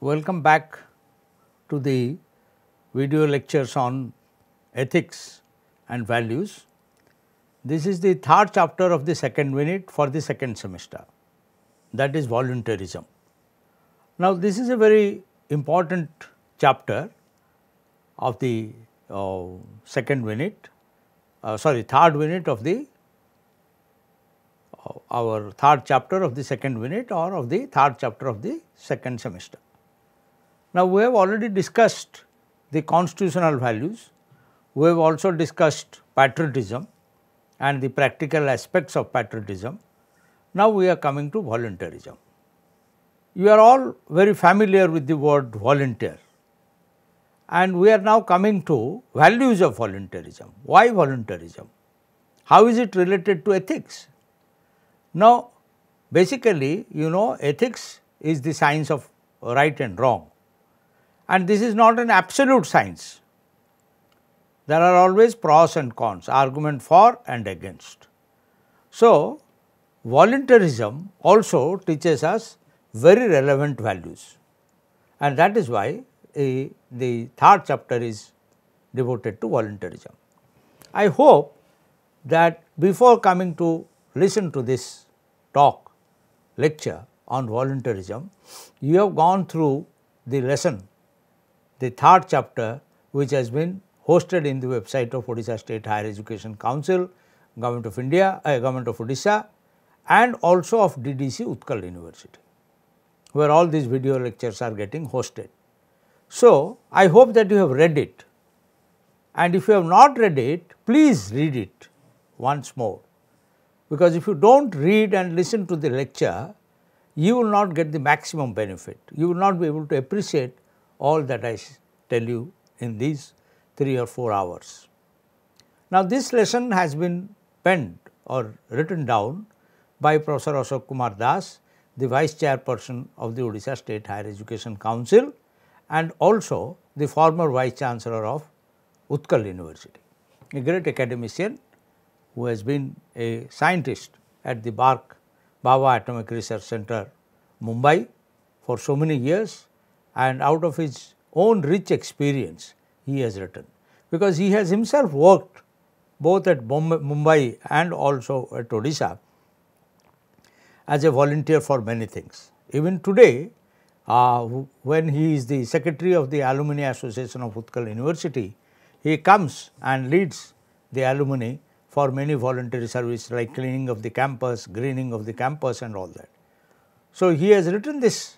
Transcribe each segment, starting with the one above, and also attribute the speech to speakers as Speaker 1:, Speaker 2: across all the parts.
Speaker 1: Welcome back to the video lectures on ethics and values. This is the third chapter of the second unit for the second semester, that is volunteerism. Now, this is a very important chapter of the third unit of the our third chapter of the second unit or of the third chapter of the second semester. Now, we have already discussed the constitutional values, we have also discussed patriotism and the practical aspects of patriotism. Now, we are coming to volunteerism. You are all very familiar with the word volunteer, and we are now coming to values of volunteerism. Why volunteerism? How is it related to ethics? Now, basically, ethics is the science of right and wrong, and this is not an absolute science. There are always pros and cons, argument for and against. So, volunteerism also teaches us very relevant values, and that is why the third chapter is devoted to volunteerism. I hope that before coming to listen to this lecture on volunteerism, you have gone through the lesson, the third chapter, which has been hosted in the website of Odisha State Higher Education Council, Government of India, Government of Odisha, and also of DDCE Utkal University, where all these video lectures are getting hosted. So, I hope that you have read it, and if you have not read it, please read it once more, because if you do not read and listen to the lecture, you will not get the maximum benefit. You will not be able to appreciate all that I tell you in these 3 or 4 hours. Now, this lesson has been penned or written down by Professor Ashok Kumar Das, the Vice Chairperson of the Odisha State Higher Education Council, and also the former Vice Chancellor of Utkal University, a great academician who has been a scientist at the Baba Atomic Research Center, Mumbai for so many years, and out of his own rich experience he has written, because he has himself worked both at Mumbai and also at Odisha as a volunteer for many things. Even today, when he is the secretary of the Alumni Association of Utkal University, he comes and leads the alumni for many voluntary services like cleaning of the campus, greening of the campus and all that. So, he has written this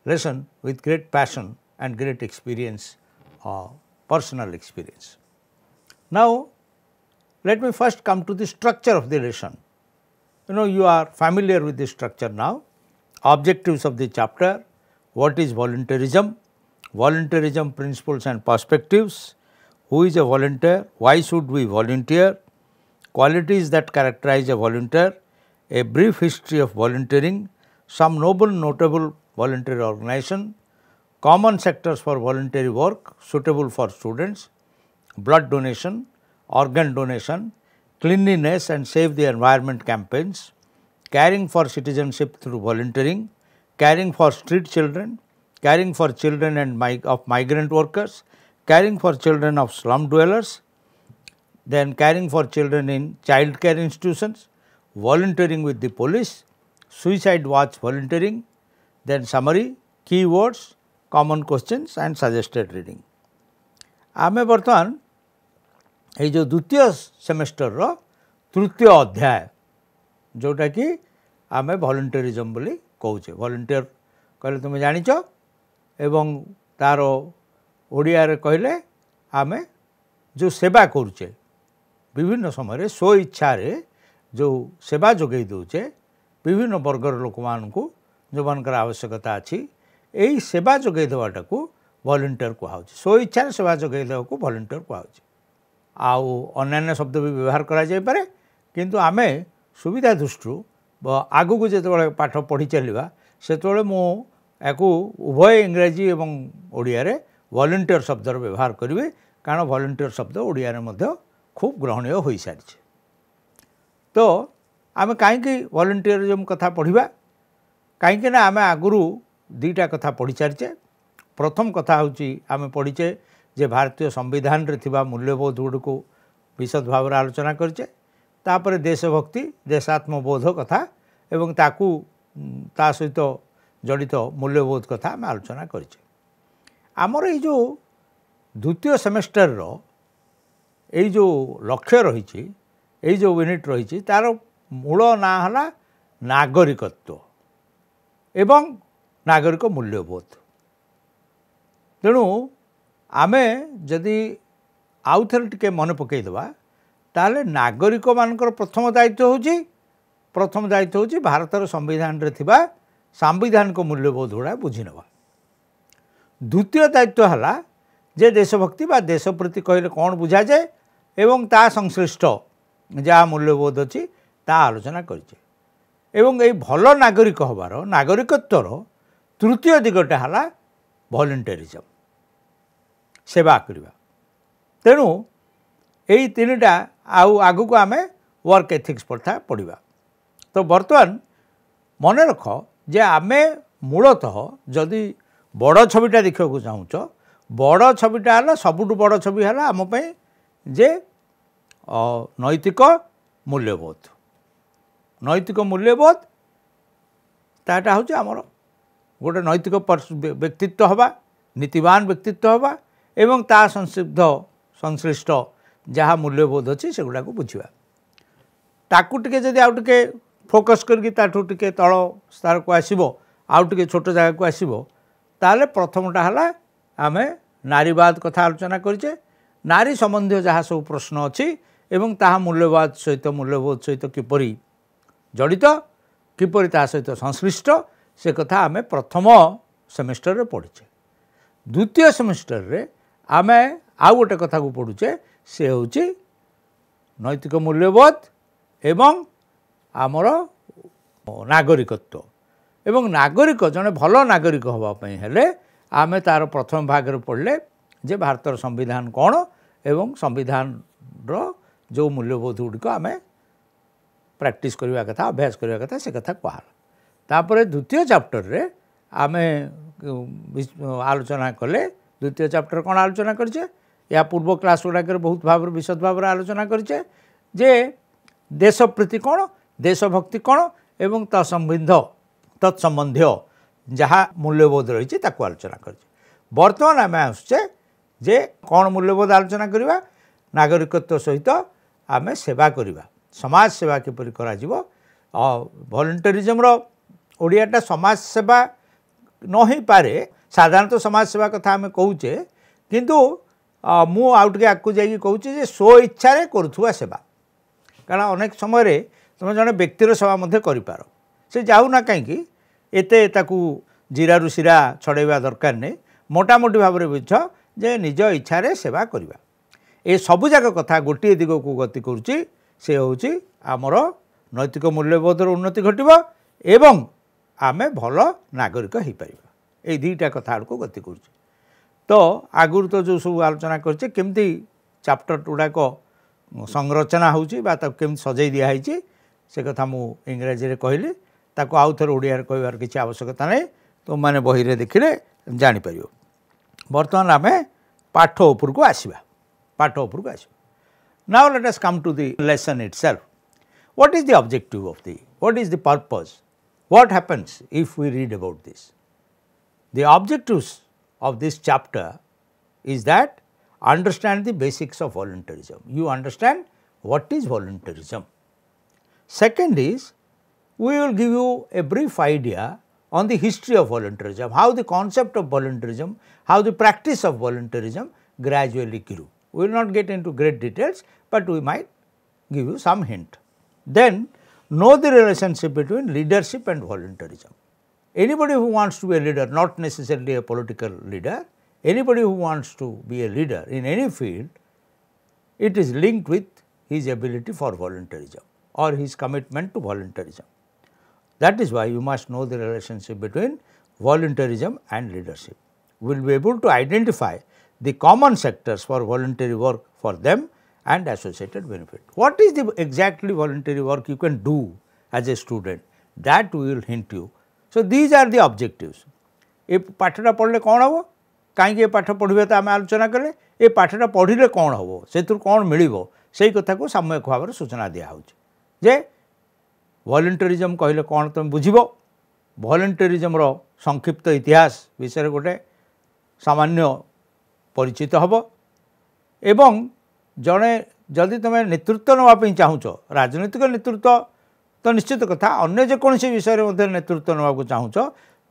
Speaker 1: lesson with great passion and great experience, personal experience. Now, let me first come to the structure of the lesson. You are familiar with the structure now. Objectives of the chapter: what is volunteerism, volunteerism principles and perspectives, who is a volunteer, why should we volunteer, qualities that characterize a volunteer, a brief history of volunteering, some noble notable voluntary organization, common sectors for voluntary work suitable for students, blood donation, organ donation, cleanliness and save the environment campaigns, caring for citizenship through volunteering, caring for street children, caring for children and of migrant workers, caring for children of slum dwellers, then caring for children in child care institutions, volunteering with the police, suicide watch volunteering, then summary, keywords, common questions and suggested reading. आमे बर्तमान ये जो द्वितीय semester रो तृतीय अध्याय जोटा कि आमे वॉलंटियरिज्म बोली कहूचे। वॉलंटियर कहले तुम जानिच एवं तार ओडिया रे कहले आमे जो सेवा करूचे विभिन्न समय स्व इच्छा रे जो सेवा जोगई दउचे विभिन्न वर्गर लोक मानकु जो मानकर आवश्यकता अछि एई सेवा जोगई देवाटाकू वॉलंटियर कहुचे। स्व इच्छा सेवा जोगई देवाकू वॉलंटियर कहुचे। आउ अन्य शब्द भी व्यवहार करा जाय पारे, किंतु आमे सुविधा दृष्टि आगु को जो पाठ पढ़ी चलवा से मु याकू उभय इंग्राजी एवं ओडिया रे वॉलंटियर शब्द व्यवहार करेंगे, कारण वॉलंटियर शब्द ओडिया रे मध्य खूब ग्रहणीय हो सारी। तो आमे कहीं वॉलंटियरिज्म कथा पढ़ा कहीं आमे आगुरी 2टा कथा पढ़ी सारीचे। प्रथम कथा होची आमे पढ़ीचे जे भारतीय संविधान रे थिबा मूल्यबोध गुड़ को विशद भाव आलोचना करचे तापर देशभक्ति देशात्मबोध कथा एवं ताकू ता सहित जड़ित मूल्यबोध कथा आम आलोचना करचे आमर ये जो द्वितीय सेमेस्टर रो ये जो लक्ष्य रही ये जो यूनिट रही तार मूल ना हला नागरिकत्व एवं नागरिक मूल्यबोध तेणु आमे जदि आउ थे टिके मन पकईदबा ताले नागरिक मानकर प्रथम दायित्व होची भारतर संविधान रे थिबा सांविधानिक मूल्यबोध गुड़ा बुझी नवा द्वितीय दायित्व हला जे देशभक्ति बा देश प्रति कहले कौन बुझा जाए एवं ता संश्लिष्ट जहाँ मूल्यबोध अच्छी ता आलोचना करछे एवं ये भल नागरिक हबार नागरिकत्वर तृतीय दिगटा हला वॉलंटियरिज्म सेवा करवा तेणु यही तीनटा आउ आगु को आमे वर्क एथिक्स पढ़ा पढ़ा तो बर्तमान मन रख जे आमे मूलतः जदि बड़ छविटा देखा चाहूच बड़ छविटा है सबुठ बड़ छवि है आम जे नैतिक मूल्यबोध ताटा हूँ आमर गोटे नैतिक व्यक्तित्व हवा नीतिवान व्यक्तित्व हवा एवं ता संश्लिष्ट जहाँ मूल्यबोध अच्छी से गुड़ा बुझा ताकू टिके जदि आउ टिके फोकस करके ताठू टिके तल स्तर को आसीबो आउ टिके छोट जगह को आसीबो ताले प्रथमटा हला आमे नारीवाद कथा आलोचना करछे नारी संबंधी जहाँ सब प्रश्न अच्छी एवं ताहा मूल्यवाद सहित किपरि जड़ित किपरि ता सहित संश्लिष्ट से कथा आमे प्रथम सेमेस्टर रे पढ़ीचे द्वितीय सेमेस्टर रे आमे आउ गोटे कथा को पढ़ुचे से होची नैतिक मूल्यबोध एवं आमर नागरिकत्व एवं नागरिक जने भल नागरिक हवा पई हेले आमे तार प्रथम भाग रे पढ़ले जे भारतर संविधान कौन एवं संविधान रो जो मूल्यबोध गुड़िक आमे प्रैक्टिस करवा कथा अभ्यास करवा कथा से कथा कहला तापर द्वितीय चैप्टर रे आमे आलोचना कले द्वितीय चैप्टर कौन आलोचना करछे या पूर्व क्लास गुड़ाक बहुत भाव विशद भाव आलोचना करछे जे देश प्रति कौन देशभक्ति कौन एवं तत्संबंधी जहाँ मूल्यबोध रही आलोचना कर बर्तमान आम आसुचे जे कौन मूल्यबोध आलोचना करवा नागरिकत्व सहित आम सेवा करवा समाज सेवा किपरि करा जिवो वॉलंटियरिज्म रो ओडियाटा समाज सेवा न ही पारे साधारणतः समाज सेवा कथा आम कहूचे किंतु मु आउट के आकु जाई कहूचे जे स्व इच्छा रे करुथुवा सेवा कारण अनेक समय तुम जड़े व्यक्तिर सेवा मध्य करिपार से जाऊ ना कहीं एते ताकू जीरारु सिरा छड़ेवा दरकार नहीं मोटामोटी भाव में बुझ जे निज इच्छा रे सेवा करवा ए सबु जाक कथा गोटे दिग को गति करुच्ची से हूँ आमर नैतिक मूल्यबोधर उन्नति घटव एवं आमे भल नागरिक हो पार ये दुईटा कथा को गति कर तो आगुरी तो जो सब आलोचना करचे केमती चैप्टर गुड़ाक संरचना होची बा ताको केमती सजाई दिखाई से कथा मु इंग्राजी रे कहली ताको आउ थोर ओडिया रे कहबार किसी आवश्यकता नहीं तो माने बही रे देखिले जानि परियो बर्तमान आमे पाठ उपर को आसीबा now let us come to the lesson itself what is the objective of the what is the purpose what happens if we read about this the objectives of this chapter is that understand the basics of volunteerism. You understand what is volunteerism. Second is we will give you a brief idea on the history of volunteerism, how the concept of volunteerism, how the practice of volunteerism gradually grew. We will not get into great details, but we might give you some hint. Then know the relationship between leadership and volunteerism. Anybody who wants to be a leader, not necessarily a political leader, anybody who wants to be a leader in any field, it is linked with his ability for volunteerism or his commitment to volunteerism. That is why you must know the relationship between volunteerism and leadership. We will be able to identify the common sectors for voluntary work for them and associated benefit. What is the exactly voluntary work you can do as a student? That we will hint you. So these are the objectives. if पाठटा पढ़ले कौन हम कहीं पाठ पढ़े तो आम आलोचना कले ये पाठटा पढ़ले कौन हम से कौन मिल से कथा को सामयिक भाव में सूचना दिहु जे वॉलंटियरिज्म कहले कौन तुम बुझ वॉलंटियरिज्म रो संक्षिप्त इतिहास विषय गोटे सामान्य परिचित हम एवं जड़े जदि तुम नेतृत्व नापी चाहूच राजनीतिक नेतृत्व तो निश्चित कथा अन्य जेकोसी विषय में नेतृत्व नाक चाहूच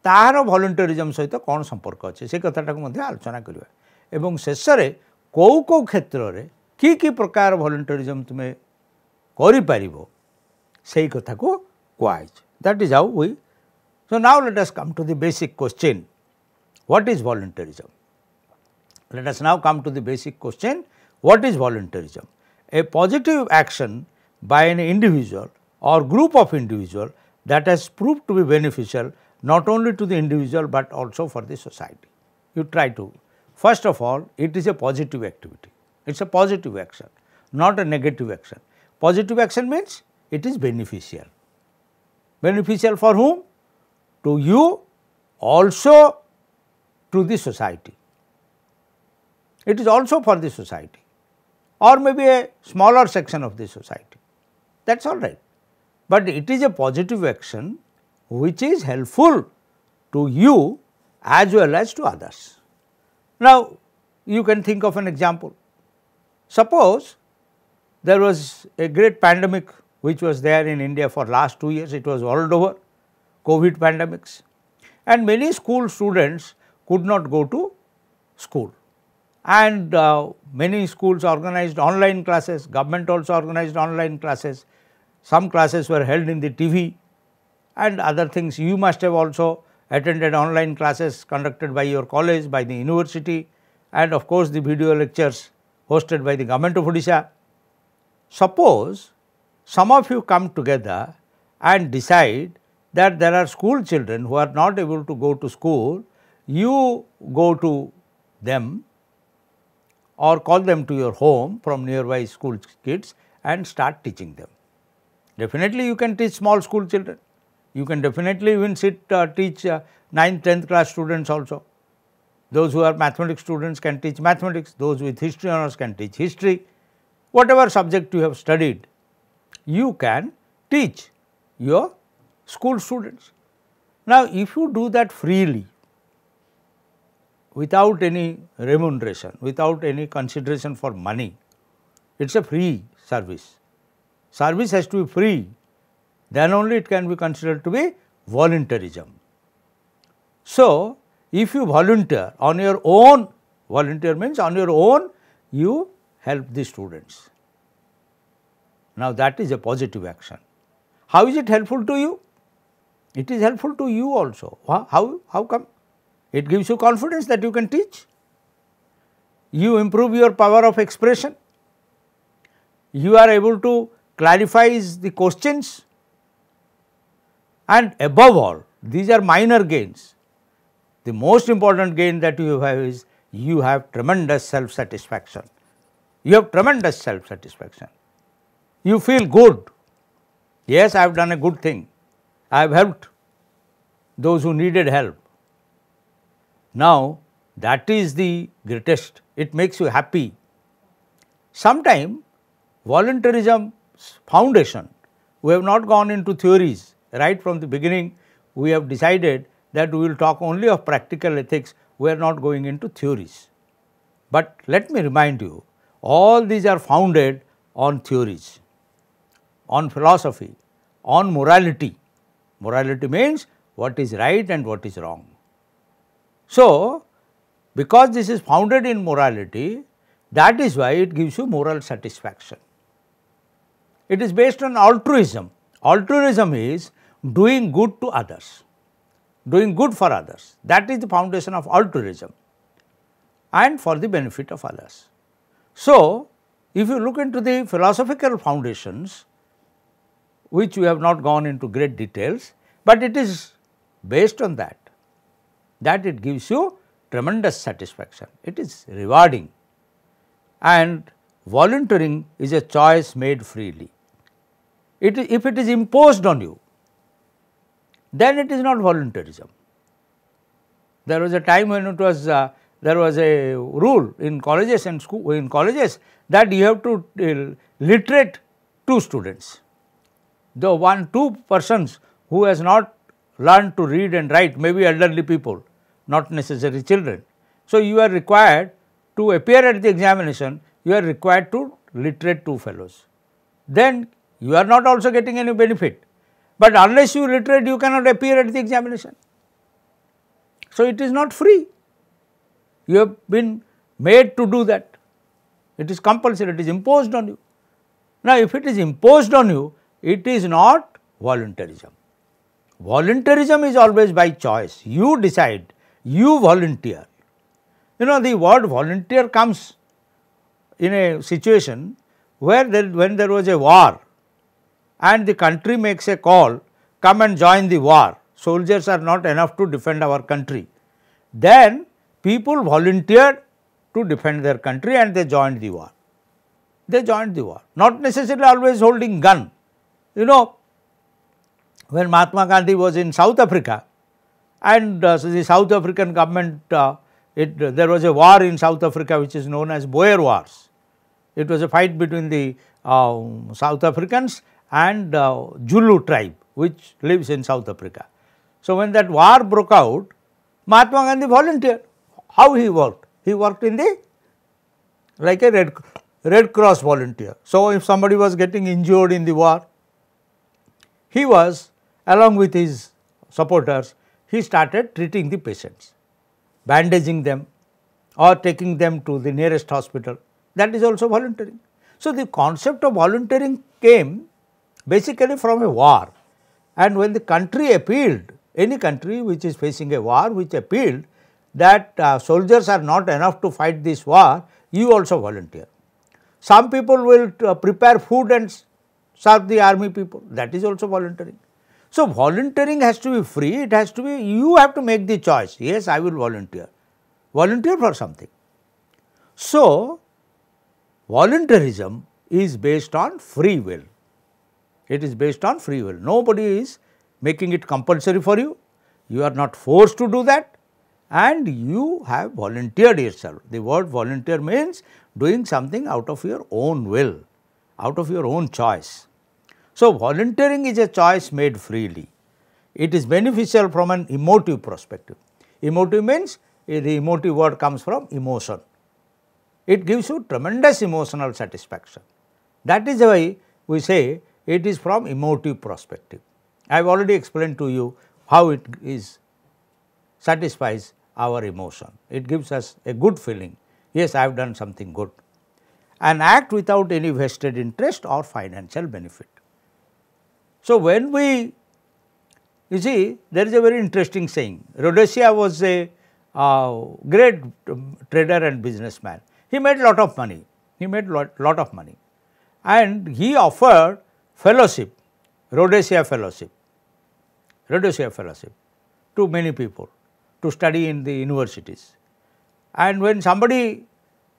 Speaker 1: तार वॉलंटियरिज्म सहित कौन संपर्क अच्छे से कथाटा आलोचना करवा एवं शेष में कौ क्षेत्र में कि प्रकार वॉलंटियरिज्म तुम्हें कर से कथा को कहुई that is how we so now let us come to the basic question what is volunteerism let us now come to the basic question what is volunteerism a positive action by an individual or group of individual that has proved to be beneficial not only to the individual but also for the society you try to first of all it is a positive activity it's a positive action not a negative action positive action means it is beneficial for whom to you also to the society it is also for the society or maybe a smaller section of the society that is all right but it is a positive action which is helpful to you as well as to others. Now you can think of an example. Suppose there was a great pandemic which was there in India for last 2 years, it was world over, COVID pandemics, and many school students could not go to school. And many schools organized online classes, government also organized online classes, some classes were held in the TV and other things. You must have also attended online classes conducted by your college, by the university and of course the video lectures hosted by the government of Odisha. Suppose some of you come together and decide that there are school children who are not able to go to school, you go to them or call them to your home from nearby school kids and start teaching them. Definitely you can teach small school children, you can definitely even teach 9th, 10th class students also. Those who are mathematics students can teach mathematics, those with history honors can teach history, whatever subject you have studied, you can teach your school students. Now if you do that freely, without any remuneration, without any consideration for money, it is a free service. Service has to be free, then only it can be considered to be volunteerism. So, if you volunteer on your own, volunteer means on your own you help the students. Now that is a positive action. How is it helpful to you? It is helpful to you also. How come? It gives you confidence that you can teach, you improve your power of expression, you are able to clarify the questions and above all these are minor gains. The most important gain that you have is you have tremendous self-satisfaction, you have tremendous self-satisfaction, you feel good, yes I have done a good thing, I have helped those who needed help. Now that is the greatest, it makes you happy. Sometime volunteerism foundation, we have not gone into theories, right from the beginning we have decided that we will talk only of practical ethics, we are not going into theories. But let me remind you, all these are founded on theories, on philosophy, on morality. Morality means what is right and what is wrong. So, because this is founded in morality, that is why it gives you moral satisfaction. It is based on altruism. Altruism is doing good to others, doing good for others. That is the foundation of altruism and for the benefit of others. So, if you look into the philosophical foundations, which we have not gone into great details, but it is based on that it gives you tremendous satisfaction, it is rewarding, and volunteering is a choice made freely. If it is imposed on you, then it is not volunteerism. There was a time when it was there was a rule in colleges and that you have to literate 2 students. The 2 persons who has not learned to read and write, maybe elderly people, not necessarily children. So, you are required to appear at the examination, you are required to literate 2 fellows. Then you are not also getting any benefit, but unless you literate, you cannot appear at the examination. So, it is not free. You have been made to do that. It is compulsory, it is imposed on you. Now, if it is imposed on you, it is not voluntarism. Voluntarism is always by choice. You decide, you volunteer. You know, the word volunteer comes in a situation where when there was a war and the country makes a call, come and join the war. Soldiers are not enough to defend our country. Then people volunteered to defend their country and they joined the war. They joined the war, not necessarily always holding gun. You know, when Mahatma Gandhi was in South Africa and the South African government, there was a war in South Africa which is known as Boer Wars. It was a fight between the South Africans and Zulu tribe which lives in South Africa. So, when that war broke out, Mahatma Gandhi volunteered. How he worked? He worked in the like a Red Cross volunteer. So, if somebody was getting injured in the war, he was along with his supporters, he started treating the patients, bandaging them or taking them to the nearest hospital. That is also volunteering. So, the concept of volunteering came basically from a war, and when the country appealed, any country which is facing a war which appealed that soldiers are not enough to fight this war, you also volunteer. Some people will prepare food and serve the army people, that is also volunteering. So, volunteering has to be free, it has to be, you have to make the choice, yes, I will volunteer for something. So, volunteerism is based on free will, it is based on free will, nobody is making it compulsory for you, you are not forced to do that and you have volunteered yourself. The word volunteer means doing something out of your own will, out of your own choice. So, volunteering is a choice made freely. It is beneficial from an emotive perspective. Emotive means the emotive word comes from emotion. It gives you tremendous emotional satisfaction. That is why we say it is from emotive perspective. I have already explained to you how it satisfies our emotion. It gives us a good feeling, yes, I have done something good. An act without any vested interest or financial benefit. So, when you see, there is a very interesting saying. Rhodesia was a great trader and businessman. He made lot of money, and he offered fellowship, Rhodesia fellowship to many people to study in the universities. And when somebody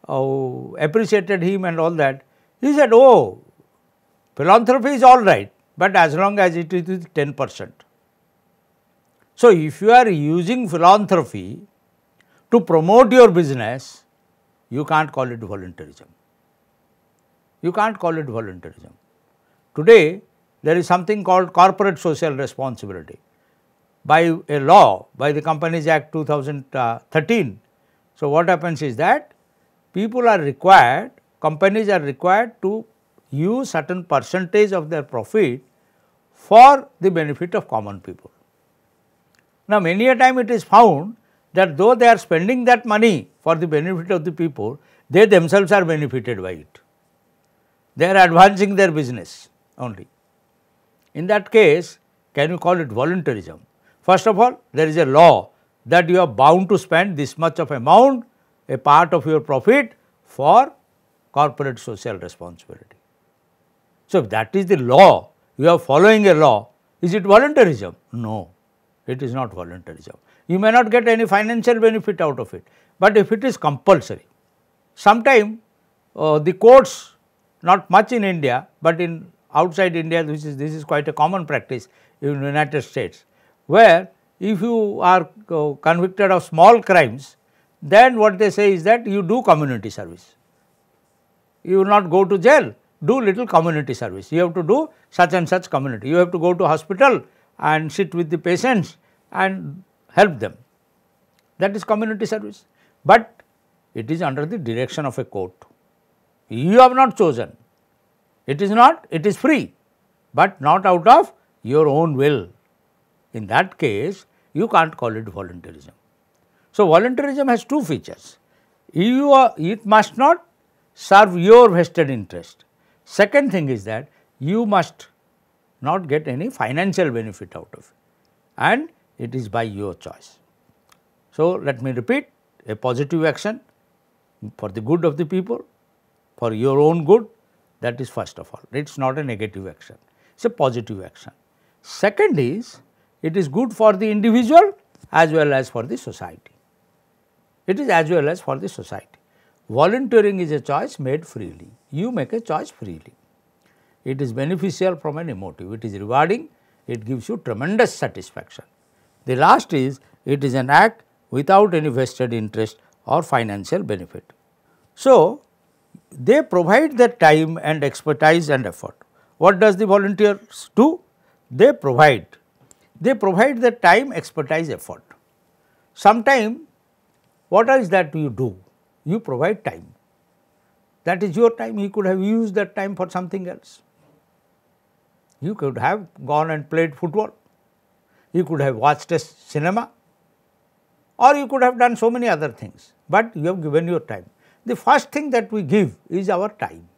Speaker 1: appreciated him and all that, he said, oh, philanthropy is all right, but as long as it is 10%. So, if you are using philanthropy to promote your business, you can't call it volunteerism. You can't call it volunteerism. Today, there is something called corporate social responsibility. By a law, by the Companies Act 2013. So, what happens is that people are required, companies are required to use certain percentage of their profit for the benefit of common people. Now, many a time it is found that though they are spending that money for the benefit of the people, they themselves are benefited by it. They are advancing their business only. In that case, can you call it volunteerism? First of all, there is a law that you are bound to spend this much of amount, a part of your profit for corporate social responsibility. So, if that is the law, you are following a law, is it volunteerism? No, it is not volunteerism. You may not get any financial benefit out of it, but if it is compulsory, sometime the courts, not much in India, but in outside India, this is quite a common practice in United States, where if you are convicted of small crimes, then what they say is that you do community service. You will not go to jail, do little community service. You have to do such and such community. You have to go to hospital and sit with the patients and help them. That is community service, but it is under the direction of a court. You have not chosen. It is not, it is free, but not out of your own will. In that case, you can't call it volunteerism. So, volunteerism has two features. It must not serve your vested interest. Second thing is that you must not get any financial benefit out of it, and it is by your choice. So, let me repeat, a positive action for the good of the people, for your own good, that is first of all. It is not a negative action, it is a positive action. Second is, it is good for the individual as well as for the society. It is as well as for the society. Volunteering is a choice made freely. You make a choice freely. It is beneficial from an emotive. It is rewarding. It gives you tremendous satisfaction. The last is, it is an act without any vested interest or financial benefit. So, they provide their time and expertise and effort. What does the volunteers do? They provide the time, expertise, effort. Sometime, what is that you do? You provide time. That is your time. You could have used that time for something else. You could have gone and played football. You could have watched a cinema, or you could have done so many other things, but you have given your time. The first thing that we give is our time.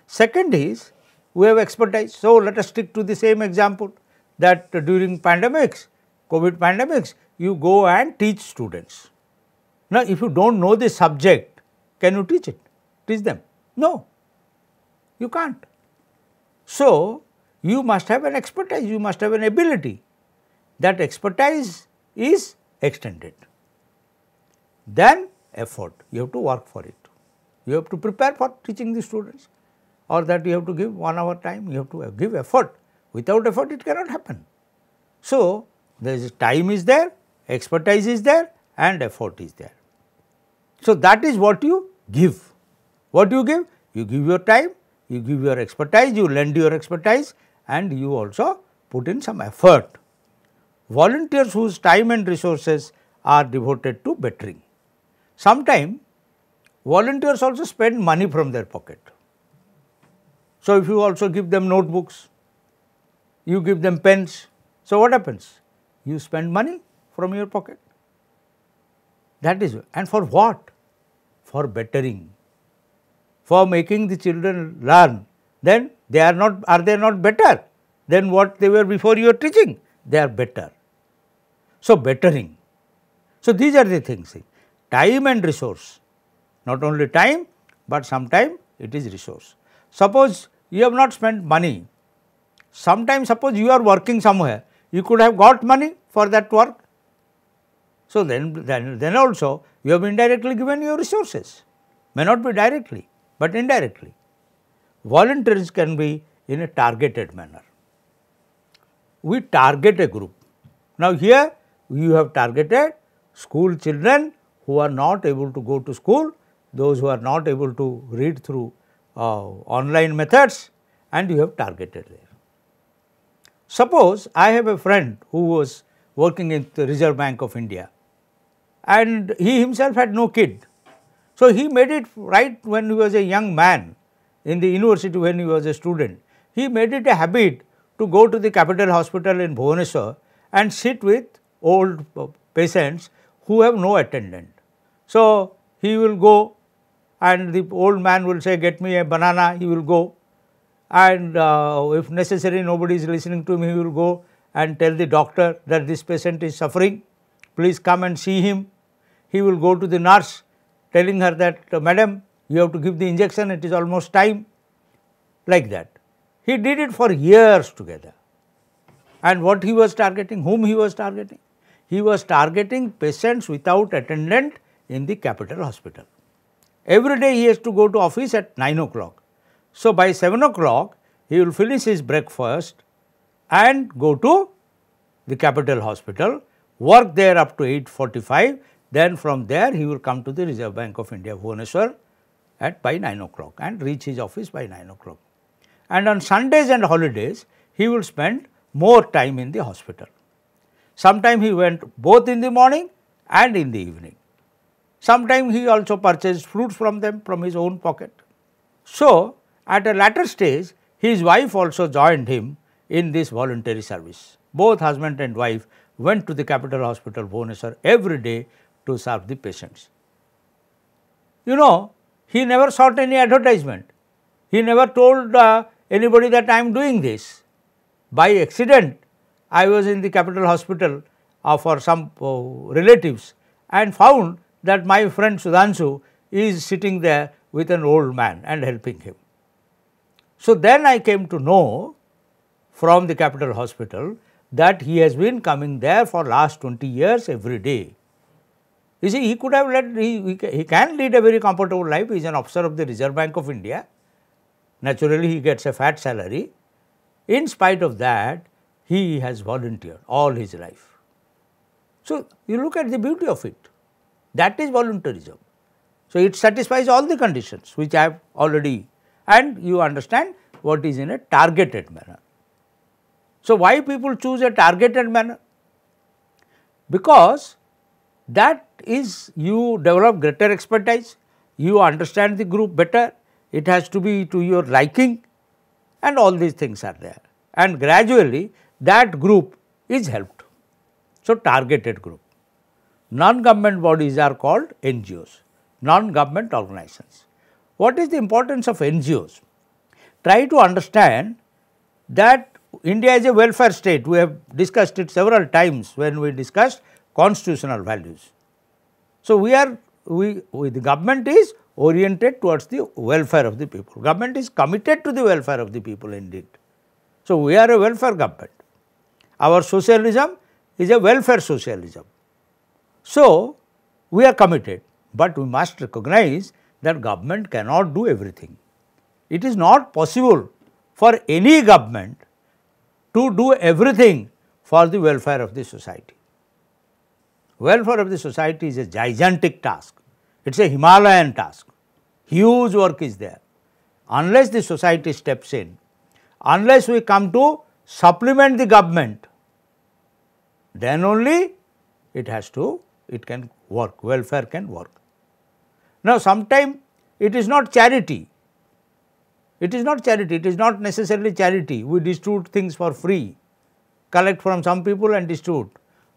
Speaker 1: Second is, we have expertise. So, let us stick to the same example that during pandemics, COVID pandemics, you go and teach students. Now, if you do not know the subject, can you teach it? Teach them? No, you can't. So, you must have an expertise, you must have an ability. That expertise is extended. Then effort, you have to work for it. You have to prepare for teaching the students, or that you have to give 1 hour time, you have to give effort. Without effort, it cannot happen. So, there is time is there, expertise is there, and effort is there. So, that is what you give. What you give? You give your time, you give your expertise, you lend your expertise, and you also put in some effort. Volunteers whose time and resources are devoted to bettering. Sometimes, volunteers also spend money from their pocket. So, if you also give them notebooks, you give them pens, so what happens? You spend money from your pocket. That is, and for what? For bettering, for making the children learn. Then they are they not better than what they were before your teaching? They are better. So, bettering. So, these are the things, time and resource, not only time, but sometimes it is resource. Suppose you have not spent money, sometimes suppose you are working somewhere, you could have got money for that work. So, then also you have indirectly given your resources, may not be directly, but indirectly. Volunteers can be in a targeted manner. We target a group. Now, here you have targeted school children who are not able to go to school, those who are not able to read through online methods, and you have targeted there. Suppose I have a friend who was working in the Reserve Bank of India, and he himself had no kid. So, he made it right when he was a young man in the university, when he was a student. He made it a habit to go to the Capital Hospital in Bhubaneswar and sit with old patients who have no attendant. So, he will go and the old man will say, get me a banana, he will go, and if necessary nobody is listening to him, he will go and tell the doctor that this patient is suffering, please come and see him. He will go to the nurse telling her that, madam, you have to give the injection, it is almost time, like that. He did it for years together. And what he was targeting, whom he was targeting? He was targeting patients without attendant in the Capital Hospital. Every day he has to go to office at 9 o'clock. So, by 7 o'clock he will finish his breakfast and go to the Capital Hospital, work there up to 8:45, Then from there he will come to the Reserve Bank of India, Bhubaneswar, by 9 o'clock and reach his office by 9 o'clock. And on Sundays and holidays, he will spend more time in the hospital. Sometimes he went both in the morning and in the evening. Sometimes he also purchased fruits from them from his own pocket. So, at a later stage, his wife also joined him in this voluntary service. Both husband and wife went to the capital hospital, Bhubaneswar, every day to serve the patients. You know, he never sought any advertisement. He never told anybody that I am doing this. By accident, I was in the capital hospital for some relatives and found that my friend Sudhanshu is sitting there with an old man and helping him. So, then I came to know from the capital hospital that he has been coming there for last 20 years every day. You see, he could have he can lead a very comfortable life. He is an officer of the Reserve Bank of India. Naturally, he gets a fat salary. In spite of that, he has volunteered all his life. So, you look at the beauty of it. That is volunteerism. So, it satisfies all the conditions which I have already, and you understand what is in a targeted manner. So, why people choose a targeted manner? Because that is, you develop greater expertise, you understand the group better, it has to be to your liking, and all these things are there, and gradually that group is helped. So, targeted group. Non-government bodies are called NGOs, non-government organizations. What is the importance of NGOs? Try to understand that India is a welfare state. We have discussed it several times when we discussed constitutional values. So, the government is oriented towards the welfare of the people. Government is committed to the welfare of the people indeed. So, we are a welfare government. Our socialism is a welfare socialism. So, we are committed, but we must recognize that government cannot do everything. It is not possible for any government to do everything for the welfare of the society. Welfare of the society is a gigantic task. It is a Himalayan task. Huge work is there. Unless the society steps in, unless we come to supplement the government, then only it can work, welfare can work. Now, sometimes it is not charity. It is not charity, it is not necessarily charity. We distribute things for free, collect from some people and distribute.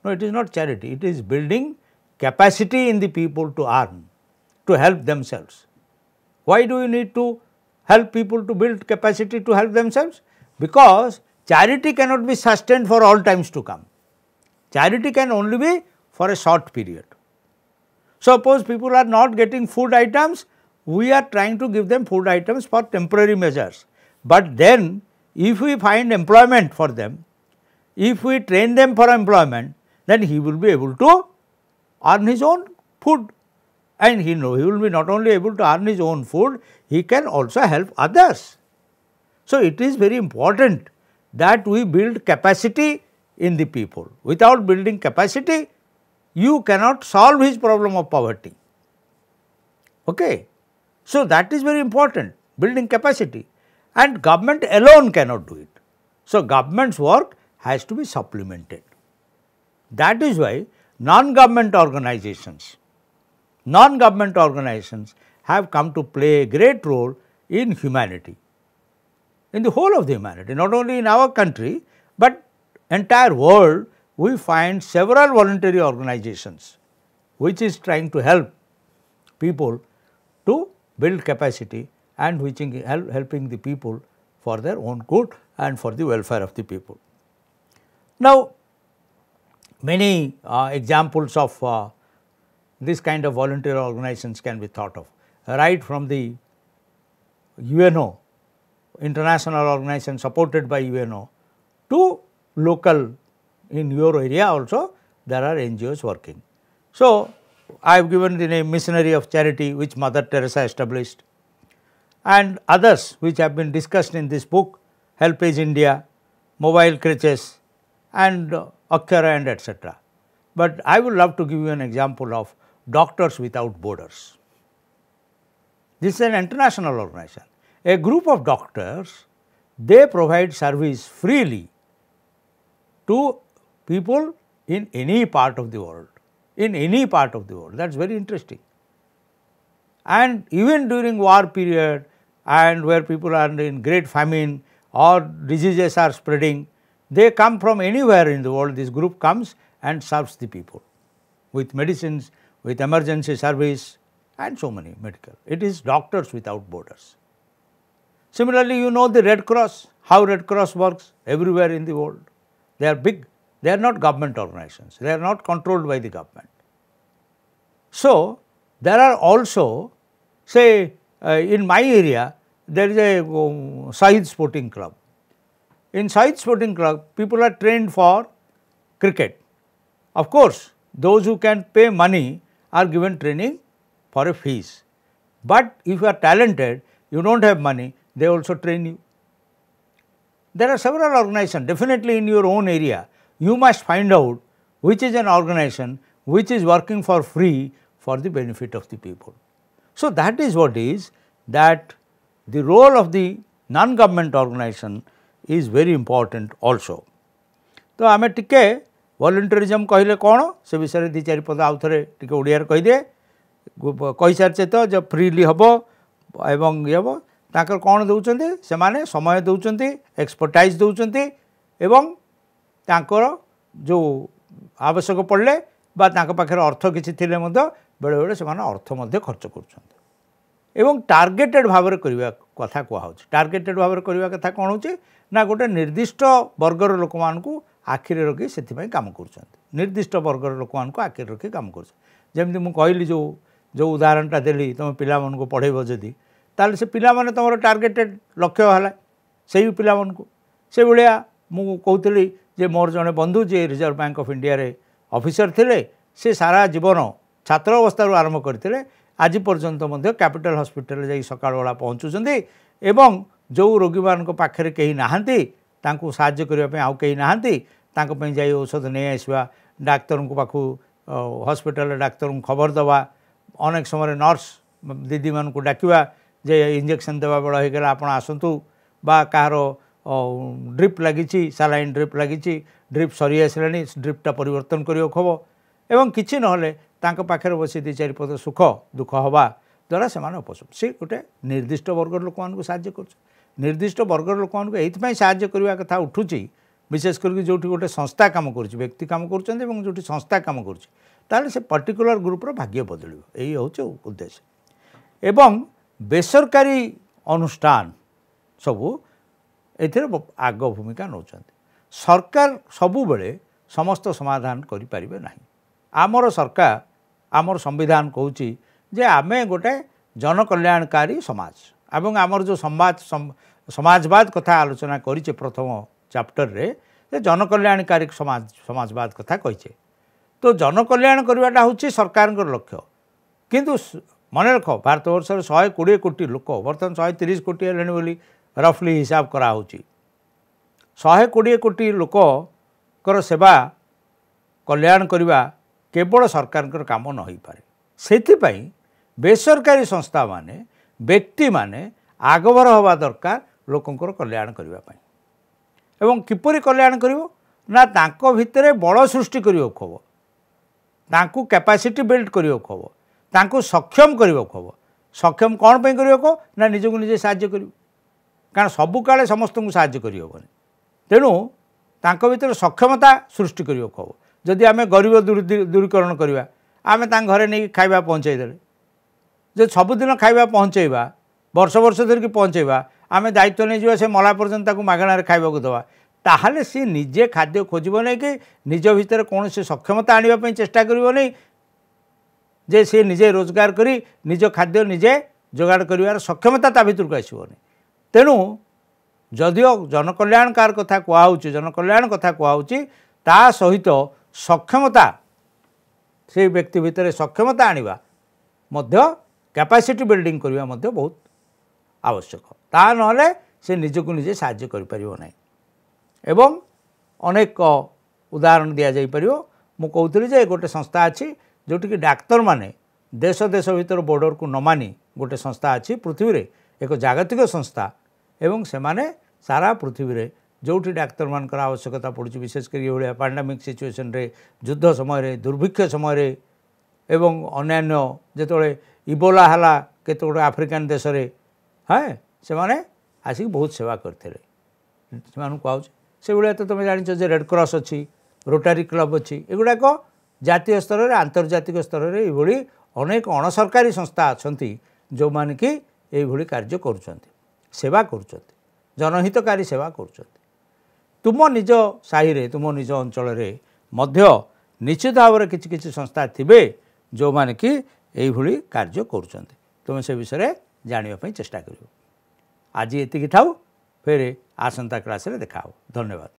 Speaker 1: No, it is not charity, it is building capacity in the people to earn, to help themselves. Why do you need to help people to build capacity to help themselves? Because charity cannot be sustained for all times to come. Charity can only be for a short period. Suppose people are not getting food items, we are trying to give them food items for temporary measures. But then if we find employment for them, if we train them for employment, then he will be able to earn his own food, and he will be not only able to earn his own food, he can also help others. So, it is very important that we build capacity in the people. Without building capacity, you cannot solve his problem of poverty. Okay. So, that is very important, building capacity, and government alone cannot do it. So, government's work has to be supplemented. That is why non-government organizations have come to play a great role in humanity, in the whole of the humanity, not only in our country, but entire world. We find several voluntary organizations which is trying to help people to build capacity and which is helping the people for their own good and for the welfare of the people. Now, many examples of this kind of voluntary organizations can be thought of, right from the UNO, international organization supported by UNO, to local. In your area also there are NGOs working. So, I have given the name Missionary of Charity, which Mother Teresa established, and others which have been discussed in this book, Helpage India, Mobile Crutches, and Akshara and etc. But I would love to give you an example of Doctors Without Borders. This is an international organization. A group of doctors, they provide service freely to people in any part of the world, That is very interesting. And even during war period and where people are in great famine or diseases are spreading, they come from anywhere in the world. This group comes and serves the people with medicines, with emergency service and so many medical. It is Doctors Without Borders. Similarly, you know the Red Cross, how Red Cross works everywhere in the world. They are big, they are not government organizations, they are not controlled by the government. So, there are also, say in my area, there is a Shahid Sporting Club. In Shahid Sporting Club, people are trained for cricket. Of course, those who can pay money are given training for a fees. But if you are talented, you do not have money, they also train you. There are several organizations, definitely in your own area. You must find out which is an organization which is working for free for the benefit of the people. So, that is what is that the role of the non-government organization is very important also. तो आमे टिके volunteerism कहले कौन से विषय दी चारि पद आउ थरे टिके ओडिया कहि दे कहि सारचे तो जब फ्रीली हबो एवं येबो ताकर कौन दउचंती से माने समय दउचंती एक्सपर्टाइज दउचंती एवं ताकर जो आवश्यक पड़ले बा ताकर पाखर अर्थ किछि थिले मध्य बेले बेले से माने अर्थ मध्य खर्च करछंती एवं टार्गेटेड भाव करवा कथा कहूँ टार्गेटेड भाव करवा कथा कौन हो ना गोटे निर्दिष्ट वर्गर लोक मानू आखिरे रखी से कम कर निर्दिष्ट वर्गर लोक मानू आखिरे रखी कम करमती मुझे कहली जो उदाहरणटा देली तुम पिला को पढ़ेब जदि ताले से पिला माने तुम टार्गेटेड लक्ष्य है से पिला से भाया मु कहूली जे मोर जड़े बंधु जे रिजर्व बैंक ऑफ इंडिया रे ऑफिसर थिले से सारा जीवन छात्र अवस्था आरंभ करते आज पर्यंत मध्य कैपिटल हॉस्पिटल जाई सकाळ बेला पहुँचुचंदी एवं जो रोगी मान पाखे कहीं नहांती तांको साहाय्य करने पे आउ कहीं नहांती तांको पे जाई औषध नहीं आसवा डाक्तर को पाखु हॉस्पिटल डाक्तर को खबर दवा अनेक समय नर्स दीदी मान को डाकिवा जे इंजेक्शन देवा बेला हो गला आपण आसंतु बा कहार ड्रिप लगी सालाइन ड्रिप लगी ड्रिप सरी आसलानी ड्रिपटा परिवर्तन करियो खबो एवं किछि नहले तांको पाखरे बसी दी चारि पद सुख दुख हवा द्वारा से उपशम से गोटे निर्दिष्ट वर्गर लोक मानू साहाय्य कर निर्दिष्ट वर्गर लोक मानू एइथि साहाय्य करवा कथा उठुची विशेष करके जोठी गोटे संस्था काम करुच्ची व्यक्ति काम करुच्चंदी एवं जोठी संस्था काम करुच्ची ताले से पर्टिकुलर ग्रुपर भाग्य बदलिबो एई होचे उद्देश्य एवं बेसरकारी अनुष्ठान सबू एथिरे आग भूमिका नौचंदी सरकार सबु बेले समस्त समाधान करि परिबे नाही आमर सरकार आमर संविधान कहूँ जे आमे गोटे जनकल्याणकारी समाज एवं आमर जो समाजवाद कथा आलोचना करिचे प्रथम चैप्टर रे जनकल्याणकारी समाजवाद कथा कहिचे तो जनकल्याण करवाटा होची सरकार लक्ष्य किंतु मन रख भारतवर्ष 120 कोटी लोक बर्तमान 130 कोटी हेलेनी बोली रफली हिसाब करा होची 120 कोटी लोक कर सेवा कल्याण करवा केवल सरकार काम न हो पारे से बेसरकारी संस्था माने व्यक्ति माने आगभर हवा दरकार लोकंकर कल्याण करने एवं किपरि कल्याण करिवो ना तांको भितरे बल सृष्टि करिवो खबो तांको कैपेसिटी बिल्ड करिवो खबो तांको सक्षम करिवो खबो सक्षम कौन पे करिवो को ना निजको निजे साहाय्य करिवो कारण सबु काले समस्त को साहाय्य करिवो बने तेणु तांको भितरे सक्षमता सृष्टि करिवो खबो जदि आमे गरीब दूरीकरण करवा आमे तां घरे नहीं खाइबा पहुँचाई देले जो सबुदिन खाइबा पहुँचेबा वर्ष वर्ष धरिकी पहुँचेबा आमे दायित्व नहीं जावा से मला पर्यंत ताकू मागणार खाइबाकू दवा ताहले सी निजे खाद्य खोजिबो नहीं कि निज भितर कौन से सक्षमता आनिबा पई चेष्टा करिवो नहीं जे से निजे रोजगार करी निज खाद्य निजे जोगाड़ करिवार सक्षमता ता भितर को आसीबो नहीं तेणु जदिओ जनकल्याणकार कथा कहउची जनकल्याण कथा कहउची ता सहित सक्षमता से व्यक्ति भितर सक्षमता आनिबा मध्य कैपेसिटी बिल्डिंग करवा मध्य बहुत आवश्यक ता नहले से निजको निजे साहाय्य करि परिबो नै एवं अनेक उदाहरण दिया जाई परिबो मु कहउतली जे गोटे संस्था अछि जोटि डाक्तर माने देश देश भीतर बॉर्डर को न मानी गोटे संस्था अच्छी पृथ्वी रे एक जागतिक संस्था एवं से माने सारा पृथ्वी रे जोटी डाक्तर मानकर आवश्यकता पड़ी विशेषकर ये पैंडेमिक सिचुएशन रे युद्ध समय दुर्भिक्ष समय एवं अन्यान्य जिते इबोला है केत गुड़े आफ्रिकान देश में हाँ से माने आसिक बहुत सेवा करते कहुचे से भाया तो तुम जान रेड क्रॉस अच्छी रोटारी क्लब अच्छी एगुड़ाक जातीय स्तर में आंतर्जातिक स्तर में ये अनेक अणसरकारी संस्था अच्छा जो माने कि ये कार्य सेवा कर जनहितकारी सेवा कर तुम निज साहि तुम निज अंचल निश्चित भाव में किसी संस्था थिबे जो माने कि यही कार्य कर तुम से विषय जानापी चेष्टा कर आज ये थाऊ फिर आसंता क्लास रे देखा धन्यवाद।